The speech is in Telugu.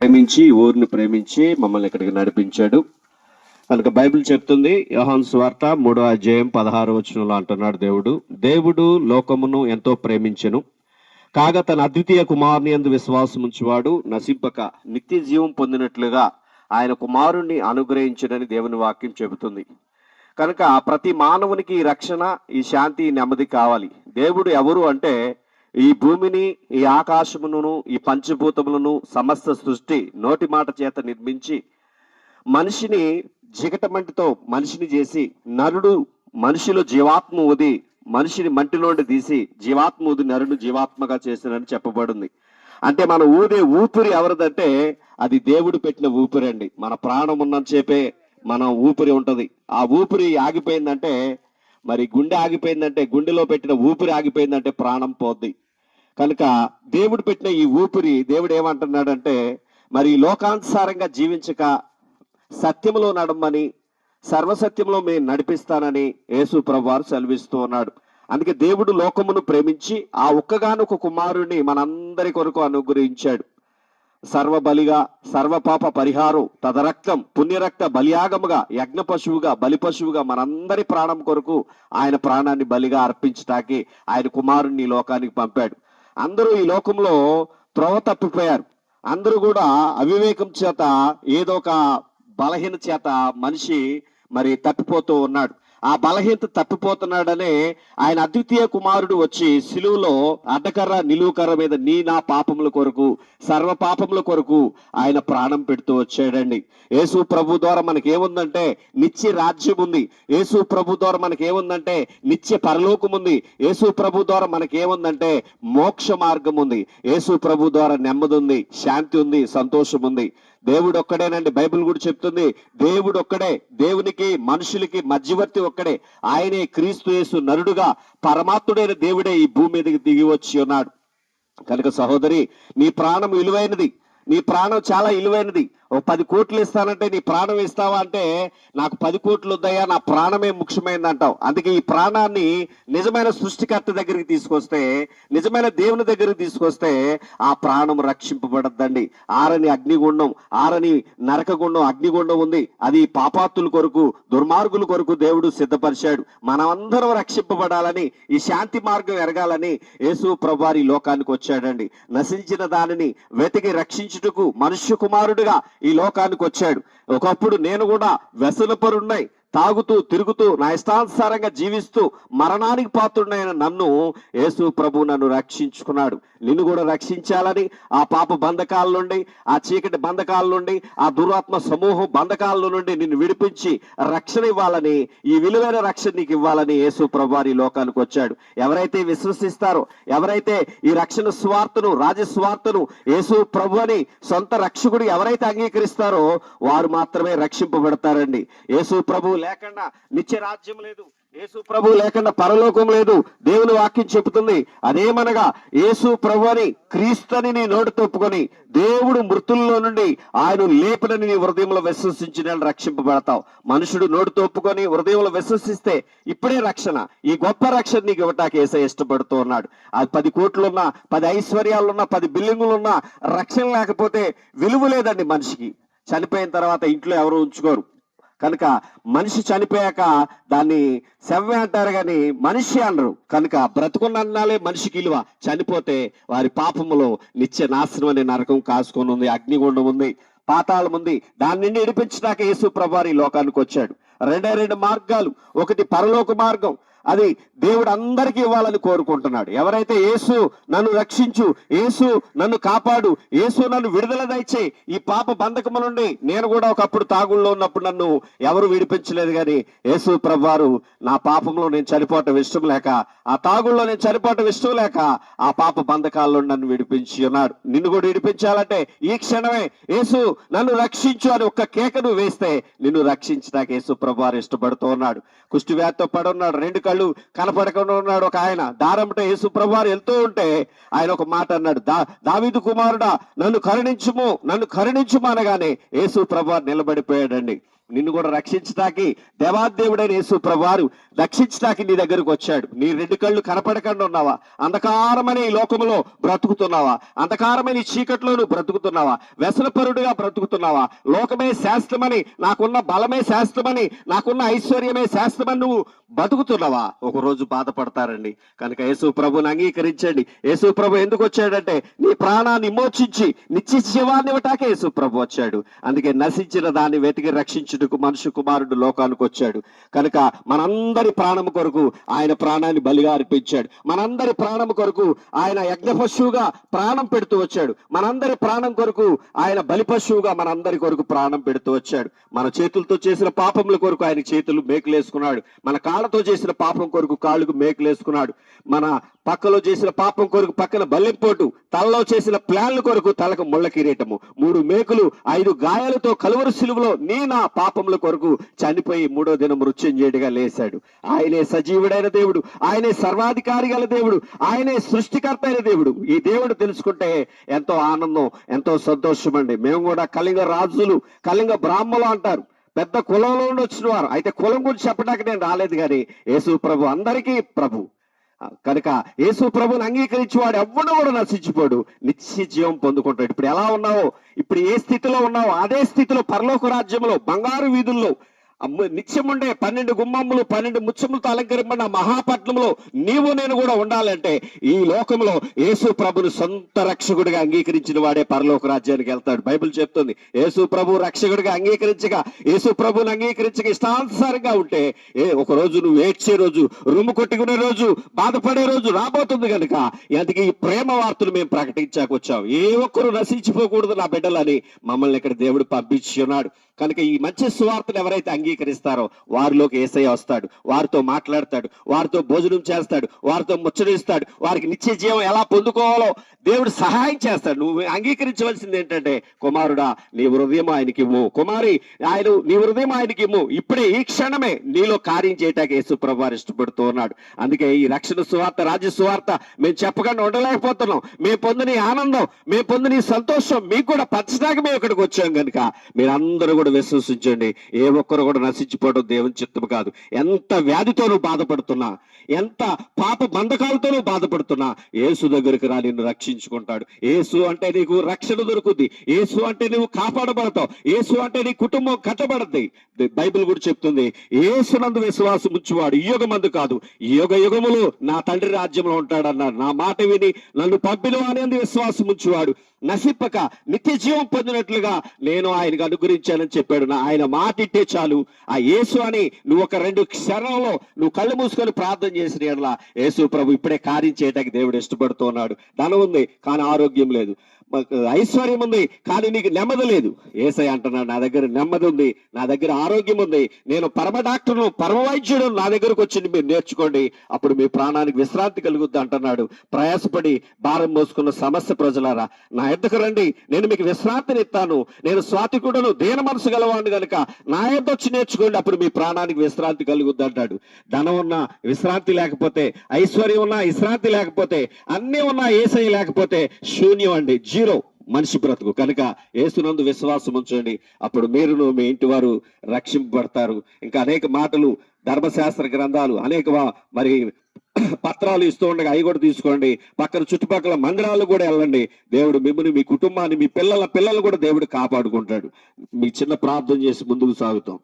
ప్రేమించి ఊరిని ప్రేమించి మమ్మల్ని ఇక్కడికి నడిపించాడు కనుక బైబిల్ చెప్తుంది. యోహాను సువార్త 3:16 అంటున్నాడు, దేవుడు లోకమును ఎంతో ప్రేమించెను కాగా తన అద్వితీయ కుమారుని యందు విశ్వాసం ఉంచువాడు నశింపక నిత్య జీవం పొందినట్లుగా ఆయన కుమారుణ్ణి అనుగ్రహించడని దేవుని వాక్యం చెబుతుంది. కనుక ప్రతి మానవునికి ఈ రక్షణ, ఈ శాంతి, ఈ నెమ్మది కావాలి. దేవుడు ఎవరు అంటే ఈ భూమిని, ఈ ఆకాశమును, ఈ పంచభూతములను సమస్త సృష్టి నోటి మాట చేత నిర్మించి మనిషిని జిగటమంటితో మనిషిని చేసి నరుడు మనిషిలో జీవాత్మ ఉది మనిషిని మంటిలోండి తీసి జీవాత్మ ఉది నరుడు జీవాత్మగా చేసినని చెప్పబడింది. అంటే మన ఊదే ఊపిరి ఎవరిదంటే అది దేవుడు పెట్టిన ఊపిరి అండి. మన ప్రాణం ఉన్నంతసేపే మన ఊపిరి ఉంటది. ఆ ఊపిరి ఆగిపోయిందంటే, మరి గుండె ఆగిపోయిందంటే, గుండెలో పెట్టిన ఊపిరి ఆగిపోయిందంటే ప్రాణం పోద్ది. కనుక దేవుడు పెట్టిన ఈ ఊపిరి, దేవుడు ఏమంటున్నాడంటే మరి లోకానుసారంగా జీవించక సత్యములో నడమని, సర్వసత్యంలో మేము నడిపిస్తానని యేసు ప్రభువారు సెలవిస్తూ ఉన్నాడు. అందుకే దేవుడు లోకమును ప్రేమించి ఆ ఒక్కగానొక కుమారుణ్ణి మనందరి కొరకు అనుగ్రహించాడు. సర్వ బలిగా, సర్వ పాప పరిహారం, తదరక్తం పుణ్యరక్త బలియాగముగా, యజ్ఞ పశువుగా, బలి పశువుగా మనందరి ప్రాణం కొరకు ఆయన ప్రాణాన్ని బలిగా అర్పించటానికి ఆయన కుమారుణ్ణి లోకానికి పంపాడు. అందరూ ఈ లోకంలో త్రోవ తప్పిపోయారు. అందరూ కూడా అవివేకం చేత, ఏదో ఒక బలహీన చేత మనిషి మరి తప్పిపోతూ ఉన్నాడు. ఆ బలహీనత తప్పిపోతున్నాడనే ఆయన అద్వితీయ కుమారుడు వచ్చి సిలువలో అడ్డకర్ర నిలువుకర్ర మీద నా పాపముల కొరకు, సర్వ పాపముల కొరకు ఆయన ప్రాణం పెడుతూ వచ్చాడండి. యేసు ప్రభు ద్వారా మనకి ఏముందంటే నిత్య రాజ్యం ఉంది. యేసు ప్రభు ద్వారా మనకి ఏముందంటే నిత్య పరలోకం ఉంది. యేసు ప్రభు ద్వారా మనకి ఏముందంటే మోక్ష మార్గం ఉంది. యేసు ప్రభు ద్వారా నెమ్మది ఉంది, శాంతి ఉంది, సంతోషం ఉంది. దేవుడు ఒక్కడేనండి. బైబిల్ కూడా చెప్తుంది, దేవుడు ఒక్కడే, దేవునికి మనుషులకి మధ్యవర్తి ఒక్కడే. ఆయనే క్రీస్తు యేసు నరుడుగా పరమాత్ముడైన దేవుడే ఈ భూమి మీదకి దిగి వచ్చి ఉన్నాడు. కనుక సహోదరి, నీ ప్రాణం విలువైనది. నీ ప్రాణం చాలా విలువైనది. ఓ 10 కోట్లు ఇస్తానంటే నీ ప్రాణం ఇస్తావా అంటే నాకు 10 కోట్లు వద్దయ్యా, నా ప్రాణమే ముఖ్యమైనది అంటావు. అందుకే ఈ ప్రాణాన్ని నిజమైన సృష్టికర్త దగ్గరికి తీసుకొస్తే, నిజమైన దేవుని దగ్గరికి తీసుకొస్తే ఆ ప్రాణం రక్షింపబడద్దండి. ఆరని అగ్నిగుండం, ఆరని నరకగుండం, అగ్నిగుండం ఉంది. అది పాపాత్తుల కొరకు, దుర్మార్గుల కొరకు దేవుడు సిద్ధపరిచాడు. మనమందరం రక్షింపబడాలని, ఈ శాంతి మార్గం ఎరగాలని యేసు ప్రభువారు ఈ లోకానికి వచ్చాడండి. నశించిన దానిని వెతికి రక్షించుటకు మనుష్య కుమారుడుగా ఈ లోకానికి వచ్చాడు. ఒకప్పుడు నేను కూడా వ్యసనపరున్నాయి, తాగుతూ తిరుగుతూ నా ఇష్టానుసారంగా జీవిస్తూ మరణానికి పాత్రుడైన నన్ను యేసు ప్రభు నన్ను రక్షించుకున్నాడు. నిన్ను కూడా రక్షించాలని, ఆ పాప బంధకాల నుండి, ఆ చీకటి బంధకాల నుండి, ఆ దురాత్మ సమూహం బంధకాల నుండి నిన్ను విడిపించి రక్షణ ఇవ్వాలని, ఈ విలువైన రక్షణ నీకు ఇవ్వాలని యేసు ప్రభు వారి లోకానికి వచ్చాడు. ఎవరైతే విశ్వసిస్తారో, ఎవరైతే ఈ రక్షణ స్వార్థను, రాజస్వార్థను, యేసు ప్రభు అని సొంత రక్షకుడు ఎవరైతే అంగీకరిస్తారో వారు మాత్రమే రక్షింపబడతారండి. యేసు ప్రభు లేకుండా నిత్య రాజ్యం లేదు. యేసు ప్రభు లేకుండా పరలోకం లేదు. దేవుని వాక్యం చెబుతుంది. అదేమనగా యేసు ప్రభు అని, క్రీస్తుని నీ నోటితో ఒప్పుకొని దేవుడు మృతుల్లో నుండి ఆయన లేపనని నీ హృదయంలో విశ్వసించిన రక్షింపబడతావు. మనుషుడు నోటితో ఒప్పుకొని హృదయంలో విశ్వసిస్తే ఇప్పుడే రక్షణ, ఈ గొప్ప రక్షణ నీకు ఇవ్వటానికి యేసయ్య ఇష్టపడుతూ ఉన్నాడు. అది 10 కోట్లున్నా, 10 ఐశ్వర్యాలున్నా, 10 బిల్డింగులున్నా రక్షణ లేకపోతే విలువ లేదండి మనిషికి. చనిపోయిన తర్వాత ఇంట్లో ఎవరు ఉంచుకోరు. కనుక మనిషి చనిపోయాక దాన్ని శవమే అంటారు కానీ మనిషి అనరు. కనుక బ్రతుకున్నన్నాలే మనిషికి విలువ. చనిపోతే వారి పాపములో నిత్య నాశనం అనే నరకం కాసుకొని ఉంది, అగ్నిగుండం ఉంది, పాతాళం ఉంది. దాని నుండి విడిపించడానికి యేసు ప్రభువారు ఈ లోకానికి వచ్చాడు. 2 మార్గాలు. ఒకటి పరలోక మార్గం, అది దేవుడు అందరికీ ఇవ్వాలని కోరుకుంటున్నాడు. ఎవరైతే యేసు నన్ను రక్షించు, యేసు నన్ను కాపాడు, యేసు నన్ను విడుదల దయచేయి ఈ పాప బంధకము నుండి. నేను కూడా ఒకప్పుడు తాగుల్లో ఉన్నప్పుడు నన్ను ఎవరు విడిపించలేదు, కానీ యేసు ప్రభువారు నా పాపంలో నేను చనిపోవటం ఇష్టం లేక, ఆ తాగుల్లో నేను చనిపోవటం ఇష్టం లేక ఆ పాప బంధకాల్లో నన్ను విడిపించి ఉన్నాడు. నిన్ను కూడా విడిపించాలంటే ఈ క్షణమే యేసు నన్ను రక్షించు అని ఒక్క కేకను వేస్తే నిన్ను రక్షించడానికి యేసు ప్రభువారు ఇష్టపడుతూ ఉన్నాడు. కుష్టి వ్యాధితో పడున్నాడు, 2 కళ్ళు కనపడకుండా ఉన్నాడు ఒక ఆయన. దారంటే యేసు ప్రభువారు వెళ్తూ ఉంటే ఆయన ఒక మాట అన్నాడు, దావీదు కుమారుడా నన్ను కరుణించుము, నన్ను కరుణించుము అనగానే యేసు ప్రభువారు నిలబడిపోయాడండి. నిన్ను కూడా రక్షించడానికి దేవాదేవుడైన యేసు ప్రభువారు రక్షించడానికి నీ దగ్గరకు వచ్చాడు. నీ రెండు కళ్ళు కనపడకుండా ఉన్నావా? అంధకారమనే ఈ లోకములో బ్రతుకుతున్నావా? అంధకారమైన ఈ చీకట్లోను బ్రతుకుతున్నావా? వ్యసనపరుడుగా బ్రతుకుతున్నావా? లోకమే శాస్త్రమని, నాకున్న బలమే శాస్త్రమని, నాకున్న ఐశ్వర్యమే శాస్త్రమని నువ్వు బతుకుతున్నావా? ఒకరోజు బాధపడతారండి. కనుక యేసు ప్రభుని అంగీకరించండి. యేసు ప్రభు ఎందుకు వచ్చాడంటే నీ ప్రాణాన్ని విమోచించి నిత్య జీవాన్ని ఇవ్వటాకే యేసు ప్రభు వచ్చాడు. అందుకే నశించిన దాన్ని వెతికి రక్షించుటకు మనుష్య కుమారుడు లోకానికి వచ్చాడు. కనుక మనందరి ప్రాణము కొరకు ఆయన ప్రాణాన్ని బలిగా అర్పించాడు. మనందరి ప్రాణము కొరకు ఆయన యజ్ఞ పశువుగా ప్రాణం పెడుతూ వచ్చాడు. మనందరి ప్రాణం కొరకు ఆయన బలి పశువుగా మనందరి కొరకు ప్రాణం పెడుతూ వచ్చాడు. మన చేతులతో చేసిన పాపముల కొరకు ఆయన చేతులు మేకులేసుకున్నాడు. మన కాళ్ళతో చేసిన పాపం కొరకు కాళ్ళకు మేకులేసుకున్నాడు. మన పక్కలో చేసిన పాపం కొరకు పక్కన బల్లెంపోటు, తలలో చేసిన ప్లాన్ల కొరకు తలకు ముళ్ళ కిరీటము, 3 మేకులు 5 గాయాలతో కలువరు సిలువలో నా పాపముల కొరకు చనిపోయి 3వ దినం మృత్యుంజయుడిగా లేశాడు. ఆయనే సజీవుడైన దేవుడు, ఆయనే సర్వాధికారి గల దేవుడు, ఆయనే సృష్టికర్త అయిన దేవుడు. ఈ దేవుడు తెలుసుకుంటే ఎంతో ఆనందం, ఎంతో సంతోషం అండి. మేము కూడా కళింగ రాజులు, కళింగ బ్రాహ్మలు అంటారు, పెద్ద కులంలో నుండి వచ్చిన వారు. అయితే కులం గురించి చెప్పడానికి నేను రాలేదు, కానీ యేసు ప్రభు అందరికీ ప్రభు. కనుక యేసు ప్రభుని అంగీకరించేవాడు ఎవ్వడూ కూడా నశించిపోడు, నిత్య జీవం పొందుకుంటాడు. ఇప్పుడు ఎలా ఉన్నావో, ఇప్పుడు ఏ స్థితిలో ఉన్నావో అదే స్థితిలో పరలోక రాజ్యంలో బంగారు వీధుల్లో నిత్యముండే 12 గుమ్మములు 12 ముత్యములతో అలంకరింపడిన మహాపట్నంలో నీవు నేను కూడా ఉండాలంటే ఈ లోకంలో యేసు ప్రభుని సొంత రక్షకుడిగా అంగీకరించిన వాడే పరలోక రాజ్యానికి వెళ్తాడు. బైబిల్ చెప్తుంది, యేసు ప్రభు రక్షకుడిగా అంగీకరించగా, యేసు ప్రభుని అంగీకరించగా ఇష్టానుసారంగా ఉంటే ఒక రోజు నువ్వు ఏడ్చే రోజు, రొమ్ము కొట్టుకునే రోజు, బాధపడే రోజు రాబోతుంది. కనుక అందుకే ఈ ప్రేమ వార్తలు మేము ప్రకటించాక వచ్చాం. ఏ ఒక్కరు నశించిపోకూడదు నా బిడ్డలని మమ్మల్ని ఇక్కడ దేవుడు పంపించి ఉన్నాడు. కనుక ఈ మంచి సువార్తను ఎవరైతే అంగీకరిస్తారో వారిలోకి యేసయ్య వస్తాడు, వారితో మాట్లాడతాడు, వారితో భోజనం చేస్తాడు, వారితో ముచ్చటిస్తాడు, వారికి నిత్య జీవం ఎలా పొందుకోవాలో దేవుడు సహాయం చేస్తాడు. నువ్వు అంగీకరించవలసింది ఏంటంటే, కుమారుడా నీ హృదయం ఆయనకి ఇవ్వు, కుమారి నీ హృదయం ఆయనకి ఇవ్వు. ఇప్పుడే ఈ క్షణమే నీలో కార్యం చేయటానికి యేసు ప్రభు వారు ఇష్టపడుతూ ఉన్నాడు. అందుకే ఈ రక్షణ సువార్త, రాజ్య సువార్త మేము చెప్పకుండా ఉండలేకపోతున్నాం. మేము పొందిన ఆనందం, మేము పొందిన సంతోషం మీకు కూడా పంచడానికి మేము ఇక్కడికి వచ్చాం. కనుక మీరందరూ కూడా విశ్వసించండి. ఏ ఒక్కరు కూడా నశించిపోవడం దేవుని చిత్తము కాదు. ఎంత వ్యాధితో నువ్వు బాధపడుతున్నా, ఎంత పాప బంధకాలతో నువ్వు బాధపడుతున్నా, యేసు దగ్గరికి రా, నిన్ను రక్షించుకుంటాడు. యేసు అంటే నీకు రక్షణ దొరుకుద్ది, యేసు అంటే నువ్వు కాపాడబడతావు, యేసు అంటే నీ కుటుంబం కట్టబడద్ది. బైబిల్ కూడా చెప్తుంది, యేసునందు విశ్వాసం ఉంచువాడు ఈ యుగమందు కాదు, ఈ యుగ యుగములు నా తండ్రి రాజ్యంలో ఉంటాడన్నారు. నా మాట విని నన్ను పంపిన వాని విశ్వాసం ఉంచువాడు నశింపక నిత్య జీవం పొందినట్లుగా నేను ఆయనకు అనుగ్రహించానని చెప్పాడు. ఆయన మాట ఇట్టే చాలు. ఆ యేసు అని నువ్వు ఒక 2 క్షణంలో నువ్వు కళ్ళు మూసుకొని ప్రార్థన చేసిన ఎడల యేసు ప్రభు ఇప్పుడే కార్యం చేయడానికి దేవుడు ఇష్టపడుతున్నాడు. ధనం ఉంది కానీ ఆరోగ్యం లేదు, ఐశ్వర్యం ఉంది కానీ నీకు నెమ్మది లేదు. యేసయ్య అంటున్నాడు, నా దగ్గర నెమ్మది ఉంది, నా దగ్గర ఆరోగ్యం ఉంది, నేను పరమ డాక్టర్ను, పరమ వైద్యుడు, నా దగ్గరకు వచ్చి మీరు నేర్చుకోండి, అప్పుడు మీ ప్రాణానికి విశ్రాంతి కలుగుద్ది అంటున్నాడు. ప్రయాసపడి భారం మోసుకున్న సమస్య ప్రజలారా నా యొద్దకు రండి, నేను మీకు విశ్రాంతిని ఇస్తాను. నేను స్వాతికుడను, దీన మనసు గలవాడిని కనుక నా యొద్ద వచ్చి నేర్చుకోండి, అప్పుడు మీ ప్రాణానికి విశ్రాంతి కలుగుద్ది అంటాడు. ధనం ఉన్నా విశ్రాంతి లేకపోతే, ఐశ్వర్యం ఉన్నా విశ్రాంతి లేకపోతే, అన్నీ ఉన్నా యేసయ్య లేకపోతే శూన్యం అండి, జీరో మనిషి బ్రతుకు. కనుక యేసునందు విశ్వాసం ఉంచండి, అప్పుడు మీరును మీ ఇంటి వారు రక్షింపబడతారు. ఇంకా అనేక మాటలు, ధర్మశాస్త్ర గ్రంథాలు, అనేక మరి పత్రాలు ఇస్తూ ఉండగా అవి కూడా తీసుకోండి. పక్కన చుట్టుపక్కల మందిరాలు కూడా వెళ్ళండి. దేవుడు మిమ్మల్ని, మీ కుటుంబాన్ని, మీ పిల్లలు కూడా దేవుడు కాపాడుకుంటాడు. మీ చిన్న ప్రార్థన చేసి ముందుకు సాగుతాం.